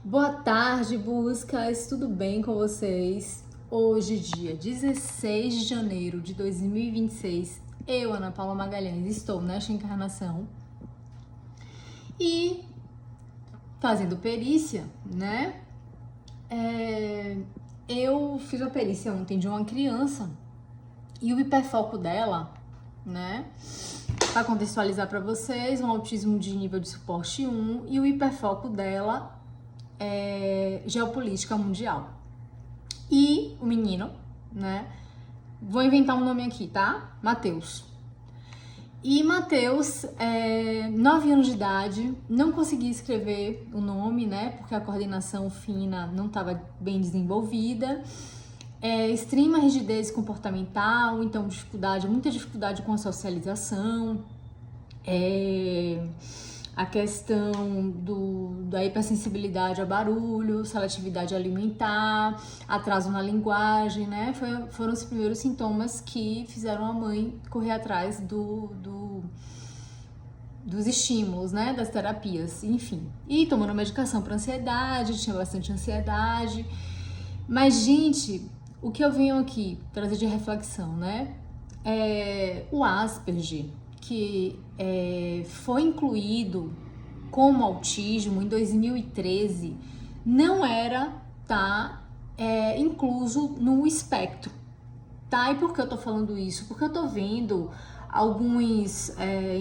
Boa tarde, buscas, tudo bem com vocês? Hoje, dia 16 de janeiro de 2026, eu, Ana Paula Magalhães, estou nesta encarnação e fazendo perícia, né? Eu fiz a perícia ontem de uma criança e o hiperfoco dela, né? Para contextualizar para vocês, um autismo de nível de suporte 1 e o hiperfoco dela geopolítica mundial. E o menino, né? Vou inventar um nome aqui, tá? Matheus. E Matheus, 9 anos de idade, não conseguia escrever o nome, né? Porque a coordenação fina não estava bem desenvolvida. Extrema rigidez comportamental, então muita dificuldade com a socialização. A questão da hipersensibilidade a barulho, seletividade alimentar, atraso na linguagem, né? Foram os primeiros sintomas que fizeram a mãe correr atrás dos estímulos, né? Das terapias, enfim. E tomando medicação para ansiedade, tinha bastante ansiedade. Mas, gente, o que eu venho aqui trazer de reflexão, né? O Asperger, que foi incluído como autismo em 2013, não era incluso no espectro, tá? E por que eu tô falando isso? Porque eu tô vendo alguns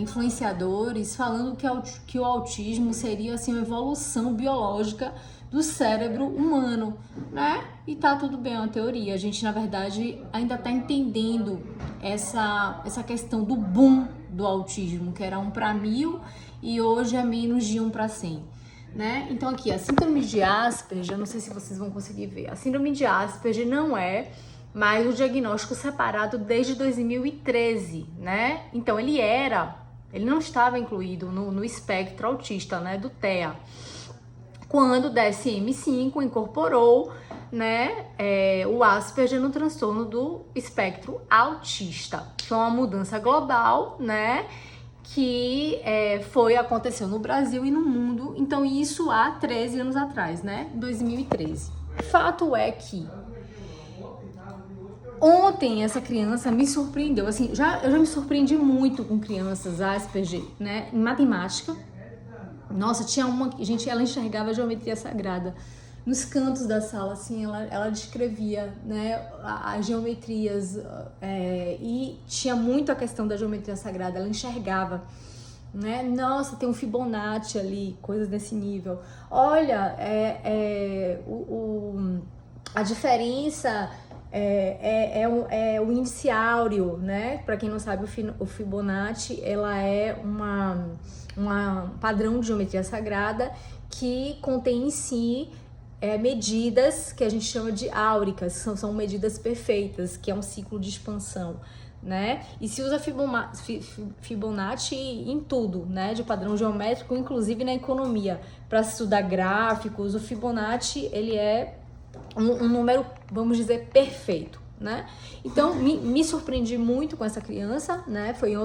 influenciadores falando que o autismo seria assim, uma evolução biológica do cérebro humano, né? E tá tudo bem, é uma teoria. A gente, na verdade, ainda tá entendendo essa questão do boom do autismo, que era 1 para 1000 e hoje é menos de 1 para 100. Né? Então aqui, a síndrome de Asperger, eu não sei se vocês vão conseguir ver, a síndrome de Asperger não é mais o diagnóstico separado desde 2013, né? Então ele não estava incluído no espectro autista, né, do TEA. Quando o DSM-5 incorporou, né, o Asperger no transtorno do espectro autista. Foi uma mudança global, né, que aconteceu no Brasil e no mundo. Então isso há 13 anos atrás, né, 2013. Fato é que ontem essa criança me surpreendeu, assim, eu já me surpreendi muito com crianças Asperger, né, em matemática. Nossa, tinha uma, gente, ela enxergava a geometria sagrada nos cantos da sala, assim, ela descrevia, né, as geometrias, e tinha muito a questão da geometria sagrada, ela enxergava, né, nossa, tem um Fibonacci ali, coisas desse nível. Olha, a diferença o índice áureo, né? Para quem não sabe, o Fibonacci, ela é um padrão de geometria sagrada que contém em si medidas que a gente chama de áuricas, são medidas perfeitas, que é um ciclo de expansão, né? E se usa Fibonacci em tudo, né? De padrão geométrico, inclusive na economia. Para estudar gráficos, o Fibonacci, ele é um número, vamos dizer, perfeito, né? Então, me surpreendi muito com essa criança, né? Foi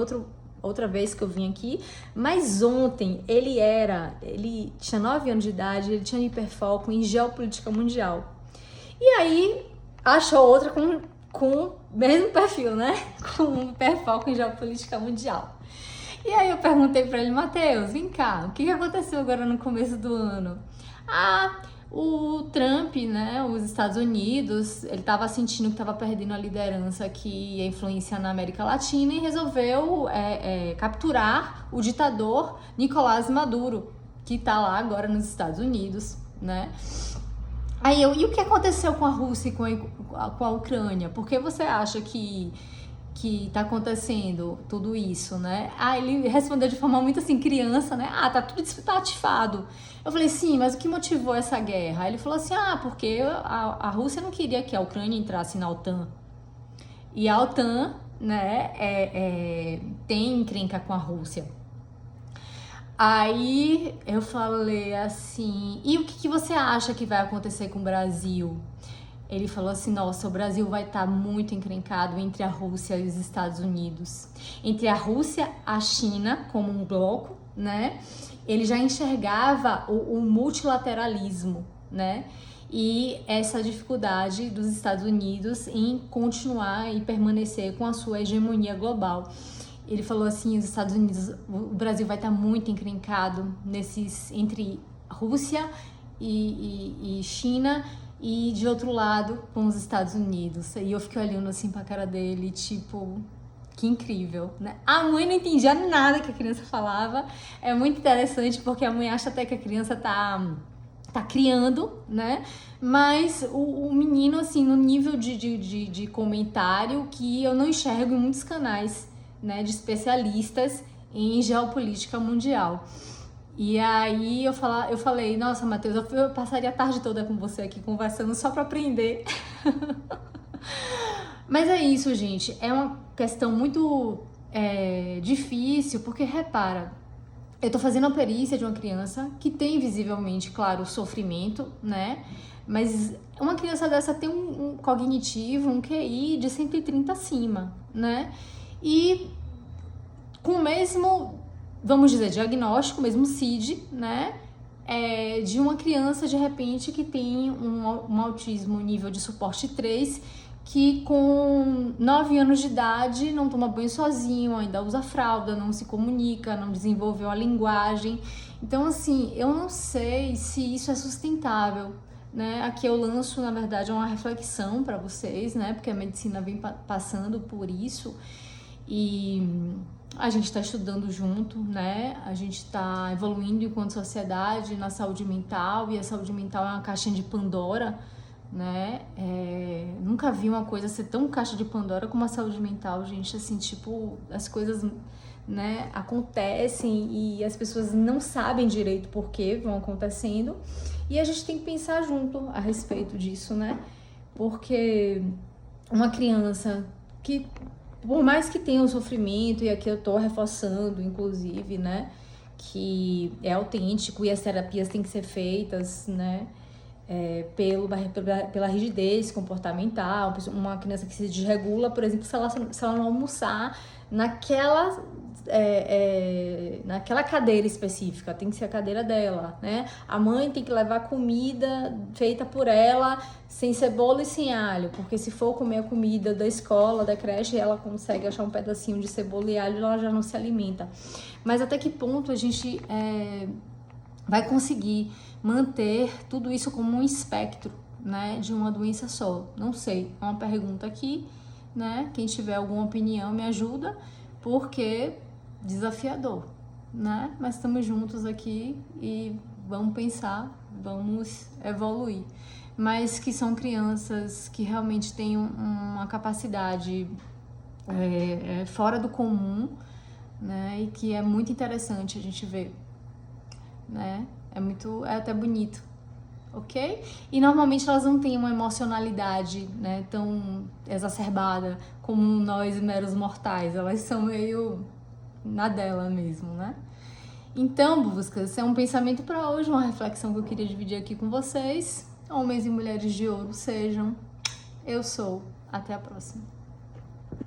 outra vez que eu vim aqui, mas ontem ele tinha 9 anos de idade, ele tinha hiperfoco em geopolítica mundial. E aí, achou outra com o mesmo perfil, né? Com hiperfoco em geopolítica mundial. E aí eu perguntei pra ele, Matheus, vem cá, o que aconteceu agora no começo do ano? O Trump, né, os Estados Unidos, ele estava sentindo que estava perdendo a liderança aqui e a influência na América Latina e resolveu capturar o ditador Nicolás Maduro, que está lá agora nos Estados Unidos, né? E o que aconteceu com a Rússia e com a Ucrânia? Por que você acha que tá acontecendo tudo isso, né? Ele respondeu de forma muito assim, criança, né? Tá tudo atifado. Eu falei, sim, mas o que motivou essa guerra? Ele falou assim, porque a Rússia não queria que a Ucrânia entrasse na OTAN. E a OTAN, né, tem encrenca com a Rússia. Aí eu falei assim, e o que você acha que vai acontecer com o Brasil? Ele falou assim, nossa, o Brasil vai estar muito encrencado entre a Rússia e os Estados Unidos. Entre a Rússia, a China como um bloco, né? Ele já enxergava o multilateralismo, né? E essa dificuldade dos Estados Unidos em continuar e permanecer com a sua hegemonia global. Ele falou assim, os Estados Unidos, o Brasil vai estar muito encrencado entre Rússia e China, e de outro lado com os Estados Unidos. E eu fiquei olhando assim pra cara dele, tipo, que incrível, né? A mãe não entendia nada que a criança falava. É muito interessante porque a mãe acha até que a criança tá criando, né? Mas o menino, assim, no nível de comentário que eu não enxergo em muitos canais, né, de especialistas em geopolítica mundial. E aí eu falei, nossa, Matheus, eu passaria a tarde toda com você aqui conversando só para aprender. Mas é isso, gente. É uma questão muito difícil, porque repara, eu tô fazendo a perícia de uma criança que tem visivelmente, claro, sofrimento, né? Mas uma criança dessa tem um cognitivo, um QI de 130 acima, né? E com o mesmo, vamos dizer, diagnóstico, mesmo CID, né? De uma criança, de repente, que tem um autismo nível de suporte 3, que com 9 anos de idade não toma banho sozinho, ainda usa fralda, não se comunica, não desenvolveu a linguagem. Então, assim, eu não sei se isso é sustentável, né? Aqui eu lanço, na verdade, uma reflexão para vocês, né? Porque a medicina vem passando por isso e a gente está estudando junto, né? A gente está evoluindo enquanto sociedade na saúde mental, e a saúde mental é uma caixinha de Pandora, né? Nunca vi uma coisa ser tão caixa de Pandora como a saúde mental, gente. Assim, tipo, as coisas, né, acontecem e as pessoas não sabem direito por que vão acontecendo, e a gente tem que pensar junto a respeito disso, né? Porque uma criança que, por mais que tenha um sofrimento, e aqui eu tô reforçando, inclusive, né, que é autêntico e as terapias têm que ser feitas, né, pela rigidez comportamental. Uma criança que se desregula, por exemplo, se ela não almoçar naquela cadeira específica, tem que ser a cadeira dela, né? A mãe tem que levar comida feita por ela, sem cebola e sem alho, porque se for comer a comida da escola, da creche, ela consegue achar um pedacinho de cebola e alho, ela já não se alimenta. Mas até que ponto a gente vai conseguir manter tudo isso como um espectro, né, de uma doença só? Não sei, é uma pergunta aqui, né? Quem tiver alguma opinião me ajuda, porque desafiador, né? Mas estamos juntos aqui e vamos pensar, vamos evoluir. Mas que são crianças que realmente têm uma capacidade fora do comum, né? E que é muito interessante a gente ver, né? É até bonito, ok? E normalmente elas não têm uma emocionalidade, né, tão exacerbada como nós meros mortais. Elas são meio na dela mesmo, né? Então, buscas, é um pensamento para hoje, uma reflexão que eu queria dividir aqui com vocês. Homens e mulheres de ouro sejam. Eu sou. Até a próxima.